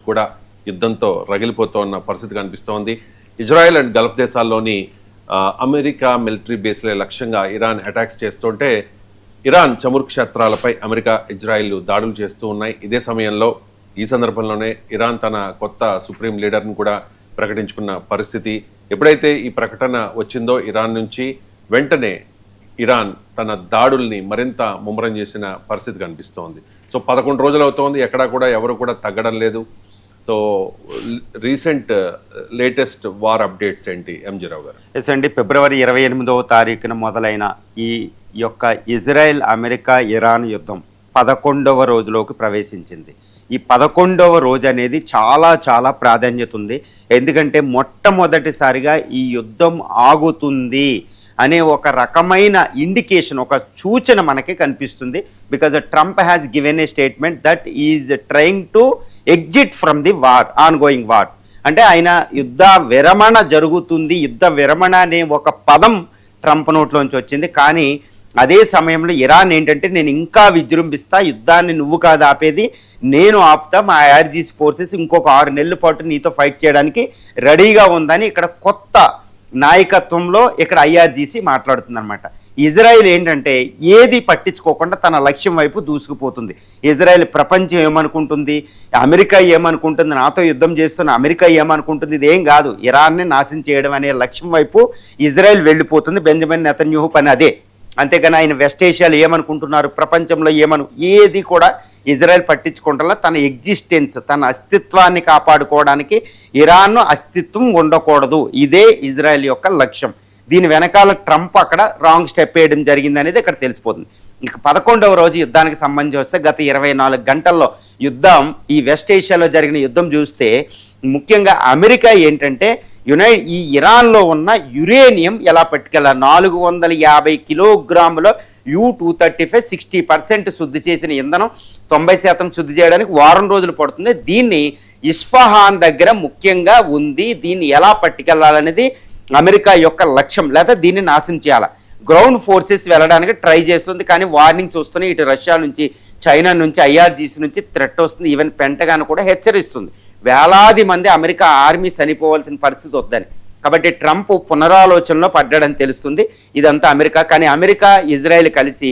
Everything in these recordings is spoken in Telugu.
కూడా యుద్ధంతో రగిలిపోతున్న పరిస్థితి కనిపిస్తోంది. ఇజ్రాయెల్ అండ్ గల్ఫ్ దేశాల్లోని అమెరికా మిలిటరీ బేస్లే లక్ష్యంగా ఇరాన్ అటాక్స్ చేస్తుంటే ఇరాన్ చమురు క్షేత్రాలపై అమెరికా, ఇజ్రాయెల్ దాడులు చేస్తూ ఉన్నాయి. ఇదే సమయంలో ఈ సందర్భంలోనే ఇరాన్ తన కొత్త సుప్రీం లీడర్ను కూడా ప్రకటించుకున్న పరిస్థితి. ఎప్పుడైతే ఈ ప్రకటన వచ్చిందో ఇరాన్ నుంచి వెంటనే ఇరాన్ తన దాడుల్ని మరింత ముమ్మరం చేసిన పరిస్థితి కనిపిస్తోంది. సో 11 రోజులు అవుతోంది, ఎక్కడా కూడా ఎవరు కూడా తగ్గడం లేదు. So recent latest war updates ఏంటి ఎంజీ రావు గారు? ఎస్ అండి, ఫిబ్రవరి 28వ తారీఖున మొదలైన ఈ యొక్క ఇజ్రాయెల్, అమెరికా, ఇరాన్ యుద్ధం 11వ రోజులోకి ప్రవేశించింది. ఈ 11వ రోజు అనేది చాలా చాలా ప్రాధాన్యత ఉంది. ఎందుకంటే మొట్టమొదటిసారిగా ఈ యుద్ధం ఆగుతుంది అనే ఒక రకమైన ఇండికేషన్, ఒక సూచన మనకి కనిపిస్తుంది. Because Trump has given a statement that is trying to exit from the war, on going war. అంటే ఆయన యుద్ధ విరమణ జరుగుతుంది, యుద్ధ విరమణ అనే ఒక పదం ట్రంప్ నోట్లోంచి వచ్చింది. కానీ అదే సమయంలో ఇరాన్ ఏంటంటే నేను ఇంకా విజృంభిస్తా, యుద్ధాన్ని నువ్వు కాదు ఆపేది, నేను ఆపుతా, మా ఐఆర్జీసీ ఫోర్సెస్ ఇంకొక 6 నెలల పాటు నీతో ఫైట్ చేయడానికి రెడీగా ఉందని ఇక్కడ కొత్త నాయకత్వంలో ఇక్కడ ఐఆర్జీసీ మాట్లాడుతుందన్నమాట. ఇజ్రాయెల్ ఏంటంటే ఏది పట్టించుకోకుండా తన లక్ష్యం వైపు దూసుకుపోతుంది. ఇజ్రాయెల్ ప్రపంచం ఏమనుకుంటుంది, అమెరికా ఏమనుకుంటుంది, నాతో యుద్ధం చేస్తున్న అమెరికా ఏమనుకుంటుంది, ఇదేం కాదు, ఇరాన్ని నాశనం చేయడం అనే లక్ష్యం వైపు ఇజ్రాయెల్ వెళ్ళిపోతుంది. బెంజమిన్ నెతన్యాహు పని అదే. అంతేగాని ఆయన వెస్ట్ ఏషియాలో ఏమనుకుంటున్నారు, ప్రపంచంలో ఏది కూడా ఇజ్రాయెల్ పట్టించుకుంటారా. తన ఎగ్జిస్టెన్స్, తన అస్తిత్వాన్ని కాపాడుకోవడానికి ఇరాన్ అస్తిత్వం ఉండకూడదు, ఇదే ఇజ్రాయెల్ యొక్క లక్ష్యం. దీని వెనకాల ట్రంప్ అక్కడ రాంగ్ స్టెప్ వేయడం జరిగింది అనేది ఇక్కడ తెలిసిపోతుంది. ఇక 11వ రోజు యుద్ధానికి సంబంధించి వస్తే గత 24 గంటల్లో యుద్ధం, ఈ వెస్ట్ ఏషియాలో జరిగిన యుద్ధం చూస్తే ముఖ్యంగా అమెరికా ఏంటంటే ఈ ఇరాన్లో ఉన్న యురేనియం ఎలా పట్టుకెళ్ళాలి, 450 కిలోగ్రాముల U-235 60% శుద్ధి చేసిన ఇంధనం 90% శుద్ధి చేయడానికి వారం రోజులు పడుతుంది. దీన్ని ఇస్ఫహాన్ దగ్గర ముఖ్యంగా ఉంది. దీన్ని ఎలా పట్టుకెళ్లాలనేది అమెరికా యొక్క లక్ష్యం, లేదా దీన్ని నాశనం చేయాలి. గ్రౌండ్ ఫోర్సెస్ వెళ్ళడానికి ట్రై చేస్తుంది, కానీ వార్నింగ్స్ వస్తున్నాయి. ఇటు రష్యా నుంచి, చైనా నుంచి, ఐఆర్జీసీ నుంచి థ్రెట్ వస్తుంది. ఈవెన్ పెంటగాన్ కూడా హెచ్చరిస్తుంది వేలాది మంది అమెరికా ఆర్మీ చనిపోవాల్సిన పరిస్థితి వద్దని. కాబట్టి ట్రంప్ పునరాలోచనలో పడ్డాడని తెలుస్తుంది. ఇదంతా అమెరికా. కానీ అమెరికా, ఇజ్రాయెల్ కలిసి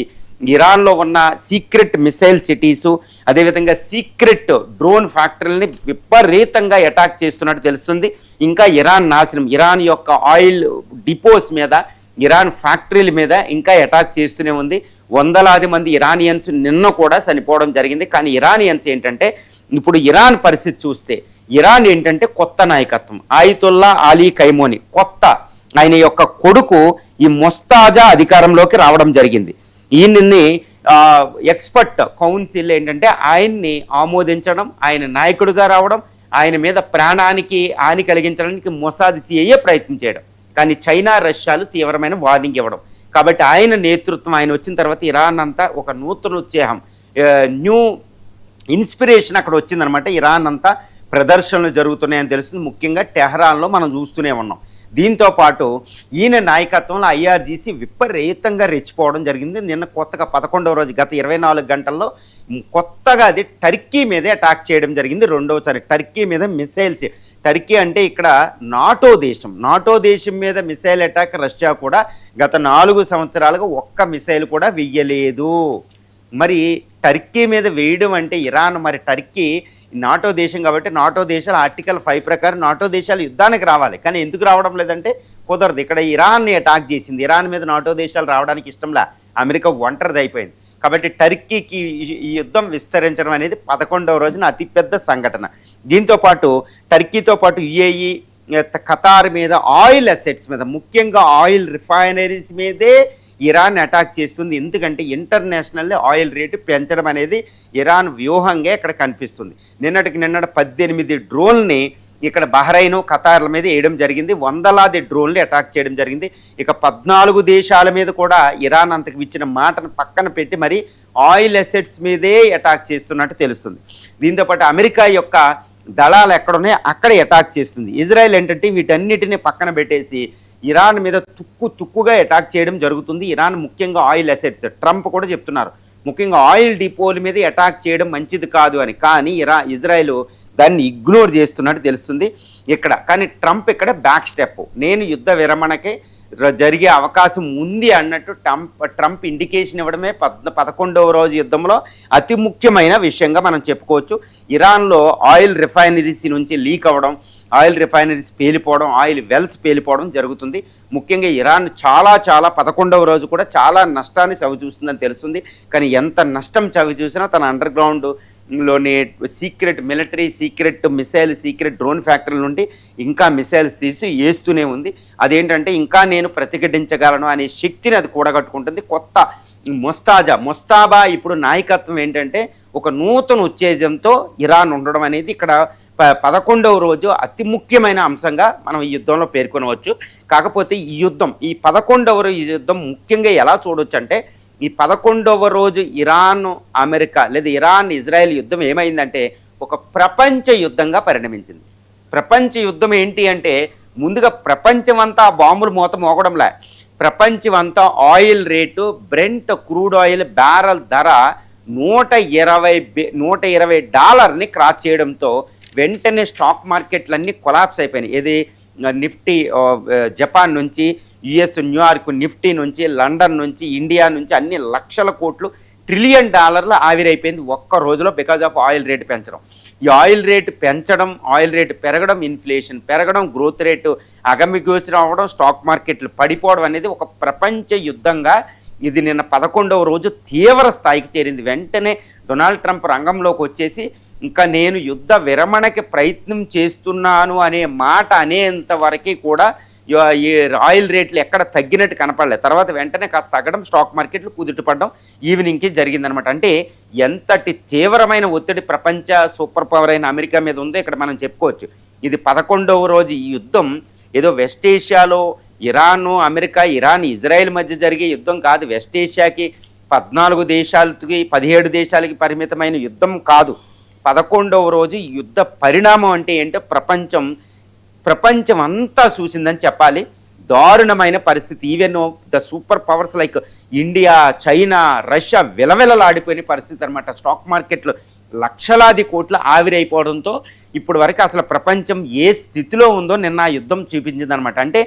ఇరాన్లో ఉన్న సీక్రెట్ మిసైల్ సిటీసు, అదేవిధంగా సీక్రెట్ డ్రోన్ ఫ్యాక్టరీలని విపరీతంగా అటాక్ చేస్తున్నట్టు తెలుస్తుంది. ఇంకా ఇరాన్ నాశనం, ఇరాన్ యొక్క ఆయిల్ డిపోస్ మీద, ఇరాన్ ఫ్యాక్టరీల మీద ఇంకా అటాక్ చేస్తూనే ఉంది. వందలాది మంది ఇరానియన్స్ నిన్న కూడా చనిపోవడం జరిగింది. కానీ ఇరానియన్స్ ఏంటంటే ఇప్పుడు ఇరాన్ పరిస్థితి చూస్తే, ఇరాన్ ఏంటంటే కొత్త నాయకత్వం, ఆయితుల్లా అలీ ఖైమోని కొత్త, ఆయన యొక్క కొడుకు ఈ మొస్తాజా అధికారంలోకి రావడం జరిగింది. ఈయన్ని ఎక్స్పర్ట్ కౌన్సిల్ ఏంటంటే ఆయన్ని ఆమోదించడం, ఆయన నాయకుడిగా రావడం, ఆయన మీద ప్రాణానికి హాని కలిగించడానికి మొసాద్ సిఐఏ ప్రయత్నం చేయడం. కానీ చైనా, రష్యాలు తీవ్రమైన వార్నింగ్ ఇవ్వడం. కాబట్టి ఆయన నేతృత్వం, ఆయన వచ్చిన తర్వాత ఇరాన్ అంతా ఒక నూతన ఉత్సాహం, న్యూ ఇన్స్పిరేషన్ అక్కడ వచ్చిందనమాట. ఇరాన్ అంతా ప్రదర్శనలు జరుగుతున్నాయని తెలుస్తుంది. ముఖ్యంగా టెహరాన్లో మనం చూస్తూనే ఉన్నాం. దీంతో పాటు ఈయన నాయకత్వంలో ఐఆర్జీసీ విపరీతంగా రెచ్చిపోవడం జరిగింది. నిన్న కొత్తగా 11వ రోజు గత 24 గంటల్లో కొత్తగా అది టర్కీ మీదే అటాక్ చేయడం జరిగింది. రెండవసారి టర్కీ మీద మిసైల్స్. టర్కీ అంటే ఇక్కడ నాటో దేశం, నాటో దేశం మీద మిసైల్ అటాక్ రష్యా కూడా గత 4 సంవత్సరాలుగా ఒక్క మిసైల్ కూడా వెయ్యలేదు. మరి టర్కీ మీద వేయడం అంటే ఇరాన్, మరి టర్కీ నాటో దేశం కాబట్టి నాటో దేశాలు ఆర్టికల్ 5 ప్రకారం నాటో దేశాలు యుద్ధానికి రావాలి. కానీ ఎందుకు రావడం లేదంటే కుదరదు. ఇక్కడ ఇరాన్ని అటాక్ చేసింది. ఇరాన్ మీద నాటో దేశాలు రావడానికి ఇష్టంలా, అమెరికా ఒంటరిది అయిపోయింది. కాబట్టి టర్కీకి ఈ యుద్ధం విస్తరించడం అనేది 11వ రోజున అతిపెద్ద సంఘటన. దీంతోపాటు టర్కీతో పాటు యుఏఈ, ఖతార్ మీద, ఆయిల్ అసెట్స్ మీద, ముఖ్యంగా ఆయిల్ రిఫైనరీస్ మీదే ఇరాన్ అటాక్ చేస్తుంది. ఎందుకంటే ఇంటర్నేషనల్ ఆయిల్ రేటు పెంచడం అనేది ఇరాన్ వ్యూహంగా ఇక్కడ కనిపిస్తుంది. నిన్నటికి 18 డ్రోన్ని ఇక్కడ బహ్రైన్, ఖతార్ల మీద వేయడం జరిగింది. వందలాది డ్రోన్లు అటాక్ చేయడం జరిగింది. ఇక 14 దేశాల మీద కూడా ఇరాన్ అంతకు ఇచ్చిన మాటను పక్కన పెట్టి మరి ఆయిల్ అసెట్స్ మీదే అటాక్ చేస్తున్నట్టు తెలుస్తుంది. దీంతోపాటు అమెరికా యొక్క దళాలు ఎక్కడున్నాయో అక్కడ అటాక్ చేస్తుంది. ఇజ్రాయెల్ ఏంటంటే వీటన్నిటిని పక్కన పెట్టేసి ఇరాన్ మీద తుక్కుగా అటాక్ చేయడం జరుగుతుంది. ఇరాన్ ముఖ్యంగా ఆయిల్ అసెట్స్, ట్రంప్ కూడా చెప్తున్నారు ముఖ్యంగా ఆయిల్ డిపోల మీద అటాక్ చేయడం మంచిది కాదు అని. కానీ ఇజ్రాయెల్ దాన్ని ఇగ్నోర్ చేస్తున్నట్టు తెలుస్తుంది ఇక్కడ. కానీ ట్రంప్ ఇక్కడ బ్యాక్ స్టెప్, నేను యుద్ధ విరమణకే జరిగే అవకాశం ఉంది అన్నట్టు ట్రంప్ ఇండికేషన్ ఇవ్వడమే 11వ రోజు యుద్ధంలో అతి ముఖ్యమైన విషయంగా మనం చెప్పుకోవచ్చు. ఇరాన్లో ఆయిల్ రిఫైనరీస్ నుంచి లీక్ అవ్వడం, ఆయిల్ రిఫైనరీస్ పేలిపోవడం, ఆయిల్ వెల్స్ పేలిపోవడం జరుగుతుంది. ముఖ్యంగా ఇరాన్ చాలా 11వ రోజు కూడా చాలా నష్టాన్ని చవిచూస్తుందని తెలుస్తుంది. కానీ ఎంత నష్టం చవిచూసినా తన అండర్ గ్రౌండ్ లోని secret military, secret missile, secret drone ఫ్యాక్టరీల నుండి ఇంకా మిసైల్స్ తీసి వేస్తూనే ఉంది. అదేంటంటే ఇంకా నేను ప్రతిఘటించగలను అనే శక్తిని అది కూడగట్టుకుంటుంది. కొత్త మొస్తాబా ఇప్పుడు నాయకత్వం ఏంటంటే ఒక నూతన ఉత్తేజంతో ఇరాన్ ఉండడం అనేది ఇక్కడ 11వ రోజు అతి ముఖ్యమైన అంశంగా మనం ఈ యుద్ధంలో పేర్కొనవచ్చు. కాకపోతే ఈ 11వ యుద్ధం ముఖ్యంగా ఎలా చూడవచ్చు అంటే, ఈ 11వ రోజు ఇరాన్ అమెరికా లేదా ఇరాన్ ఇజ్రాయెల్ యుద్ధం ఏమైందంటే ఒక ప్రపంచ యుద్ధంగా పరిణమించింది. ప్రపంచ యుద్ధం ఏంటి అంటే, ముందుగా ప్రపంచమంతా బాంబులు మోత మోగడంలే, ప్రపంచమంతా oil rate, Brent crude oil barrel ధర $120 క్రాస్ చేయడంతో వెంటనే స్టాక్ మార్కెట్లన్నీ కొలాప్స్ అయిపోయినాయి. ఇది నిఫ్టీ జపాన్ నుంచి, యుఎస్ న్యూయార్క్ నిఫ్టీ నుంచి, లండన్ నుంచి, ఇండియా నుంచి అన్ని లక్షల కోట్లు, $1 ట్రిలియన్ ఆవిరైపోయింది ఒక్క రోజులో బికాజ్ ఆఫ్ ఆయిల్ రేటు పెంచడం. ఈ ఆయిల్ రేటు పెంచడం, ఆయిల్ రేటు పెరగడం, ఇన్ఫ్లేషన్ పెరగడం, గ్రోత్ రేటు అగమ్యగోచరం అవ్వడం, స్టాక్ మార్కెట్లు పడిపోవడం అనేది ఒక ప్రపంచ యుద్ధంగా ఇది నిన్న 11వ రోజు తీవ్ర స్థాయికి చేరింది. వెంటనే డొనాల్డ్ ట్రంప్ రంగంలోకి వచ్చేసి ఇంకా నేను యుద్ధ విరమణకి ప్రయత్నం చేస్తున్నాను అనే మాట అనేంత వరకు కూడా ఈ ఆయిల్ రేట్లు ఎక్కడ తగ్గినట్టు కనపడలేదు. తర్వాత వెంటనే కాస్త తగ్గడం, స్టాక్ మార్కెట్లు కుదుటపడడం ఈవినింగ్కి జరిగిందనమాట. అంటే ఎంతటి తీవ్రమైన ఒత్తిడి ప్రపంచ సూపర్ పవర్ అయిన అమెరికా మీద ఉందో ఇక్కడ మనం చెప్పుకోవచ్చు. ఇది 11వ రోజు ఈ యుద్ధం ఏదో వెస్ట్ ఏషియాలో ఇరాను అమెరికా, ఇరాన్ ఇజ్రాయెల్ మధ్య జరిగే యుద్ధం కాదు. వెస్ట్ ఏషియాకి 14 దేశాలకి 17 దేశాలకి పరిమితమైన యుద్ధం కాదు. 11వ రోజు ఈ యుద్ధ పరిణామం అంటే ఏంటో ప్రపంచం అంతా చూసిందని చెప్పాలి. దారుణమైన పరిస్థితి. Even the super powers like India, China, Russia విలవిలలాడిపోయిన పరిస్థితి అనమాట. స్టాక్ మార్కెట్లు లక్షలాది కోట్లు ఆవిరైపోవడంతో ఇప్పుడు వరకు అసలు ప్రపంచం ఏ స్థితిలో ఉందో నిన్న ఆ యుద్ధం చూపించింది అనమాట. అంటే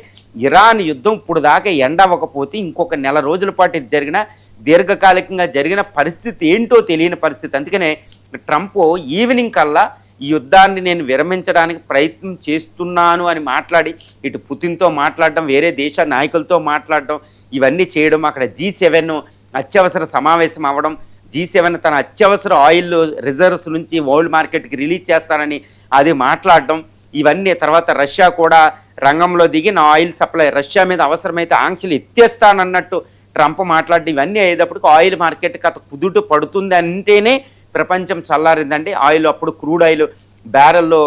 ఇరాన్ యుద్ధం ఇప్పుడు దాకా ఎండ్ అవ్వకపోతే ఇంకొక నెల రోజుల పాటు ఇది జరిగిన దీర్ఘకాలికంగా జరిగిన పరిస్థితి ఏంటో తెలియని పరిస్థితి. అందుకనే ట్రంప్ ఈవినింగ్ కల్లా ఈ యుద్ధాన్ని నేను విరమించడానికి ప్రయత్నం చేస్తున్నాను అని మాట్లాడి ఇటు పుతిన్తో మాట్లాడడం, వేరే దేశ నాయకులతో మాట్లాడడం, ఇవన్నీ చేయడం, అక్కడ G7 అత్యవసర సమావేశం అవ్వడం, G7 తన అత్యవసర ఆయిల్ రిజర్వ్స్ నుంచి వరల్డ్ మార్కెట్కి రిలీజ్ చేస్తానని అది మాట్లాడడం, ఇవన్నీ తర్వాత రష్యా కూడా రంగంలో దిగి నా ఆయిల్ సప్లై రష్యా మీద అవసరమైతే ఆంక్షలు ఎత్తేస్తానన్నట్టు ట్రంప్ మాట్లాడడం, ఇవన్నీ అయ్యేటప్పటికి ఆయిల్ మార్కెట్ కథ కుదుట పడుతుంది అంటేనే ప్రపంచం చల్లారిందండి. ఆయిల్ అప్పుడు క్రూడ్ ఆయిల్ బ్యారెల్లో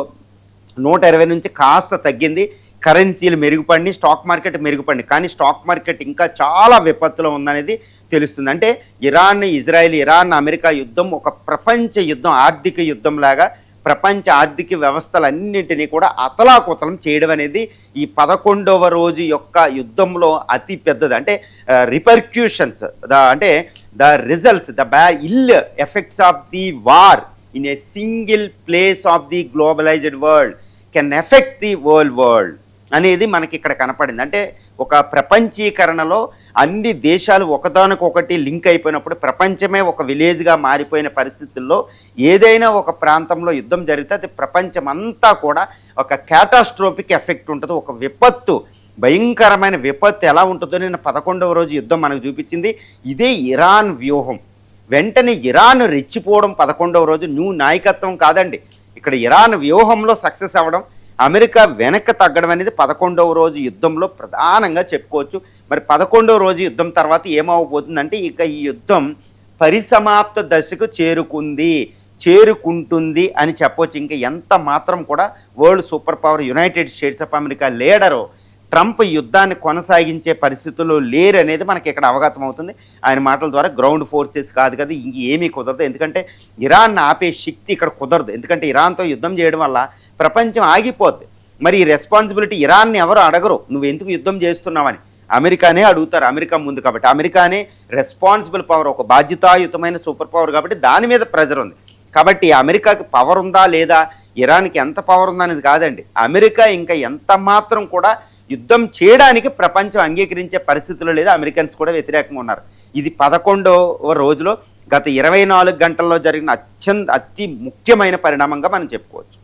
120 నుంచి కాస్త తగ్గింది, కరెన్సీలు మెరుగుపడి, స్టాక్ మార్కెట్ మెరుగుపడి. కానీ స్టాక్ మార్కెట్ ఇంకా చాలా విపత్తులో ఉందనేది తెలుస్తుంది. అంటే ఇరాన్ అమెరికా యుద్ధం ఒక ప్రపంచ యుద్ధం, ఆర్థిక యుద్ధం లాగా ప్రపంచ ఆర్థిక వ్యవస్థలన్నింటినీ కూడా అతలాకుతలం చేయడం అనేది ఈ 11వ రోజు యొక్క యుద్ధంలో అతి పెద్దది. అంటే రిపర్క్యూషన్స్, అంటే the results, the ill effects of the war in a single place of the globalised world can affect the world అనేది మనకి ఇక్కడ కనపడింది. అంటే ఒక ప్రపంచీకరణలో అన్ని దేశాలు ఒకదానికొకటి లింక్ అయిపోయినప్పుడు ప్రపంచమే ఒక విలేజ్గా మారిపోయిన పరిస్థితుల్లో ఏదైనా ఒక ప్రాంతంలో యుద్ధం జరిగితే అది ప్రపంచమంతా కూడా ఒక క్యాటాస్ట్రోఫిక్ ఎఫెక్ట్ ఉంటుంది. ఒక విపత్తు, భయంకరమైన విపత్తు ఎలా ఉంటుందో నిన్న 11వ రోజు యుద్ధం మనకు చూపించింది. ఇదే ఇరాన్ వ్యూహం. వెంటనే ఇరాన్ రెచ్చిపోవడం 11వ రోజు న్యూ నాయకత్వం కాదండి, ఇక్కడ ఇరాన్ వ్యూహంలో సక్సెస్ అవ్వడం, అమెరికా వెనక్కి తగ్గడం అనేది 11వ రోజు యుద్ధంలో ప్రధానంగా చెప్పుకోవచ్చు. మరి 11వ రోజు యుద్ధం తర్వాత ఏమవబోతుందంటే ఇక ఈ యుద్ధం పరిసమాప్త దశకు చేరుకుంటుంది అని చెప్పవచ్చు. ఇంకా ఎంత మాత్రం కూడా world super power United states of America leader Trump యుద్ధాన్ని కొనసాగించే పరిస్థితుల్లో లేరు అనేది మనకి ఇక్కడ అవగతం అవుతుంది. ఆయన మాటల ద్వారా గ్రౌండ్ ఫోర్సెస్ కాదు కదా, ఇంకేమీ కుదరదు. ఎందుకంటే ఇరాన్ ఆపే శక్తి ఇక్కడ కుదరదు. ఎందుకంటే ఇరాన్తో యుద్ధం చేయడం వల్ల ప్రపంచం ఆగిపోద్ది. మరి ఈ రెస్పాన్సిబిలిటీ ఇరాన్ని ఎవరు అడగరు, నువ్వు ఎందుకు యుద్ధం చేస్తున్నావని. అమెరికానే అడుగుతారు, అమెరికా ముందు కాబట్టి. అమెరికానే రెస్పాన్సిబుల్ పవర్, ఒక బాధ్యతాయుతమైన సూపర్ పవర్ కాబట్టి దాని మీద ప్రెజర్ ఉంది. కాబట్టి అమెరికాకి పవర్ ఉందా లేదా, ఇరాన్కి ఎంత పవర్ ఉందా అనేది కాదండి. అమెరికా ఇంకా ఎంత మాత్రం కూడా యుద్ధం చేయడానికి ప్రపంచం అంగీకరించే పరిస్థితులు లేదు. అమెరికన్స్ కూడా వ్యతిరేకంగా ఉన్నారు. ఇది 11వ రోజులో గత 24 గంటల్లో జరిగిన అతి ముఖ్యమైన పరిణామంగా మనం చెప్పుకోవచ్చు.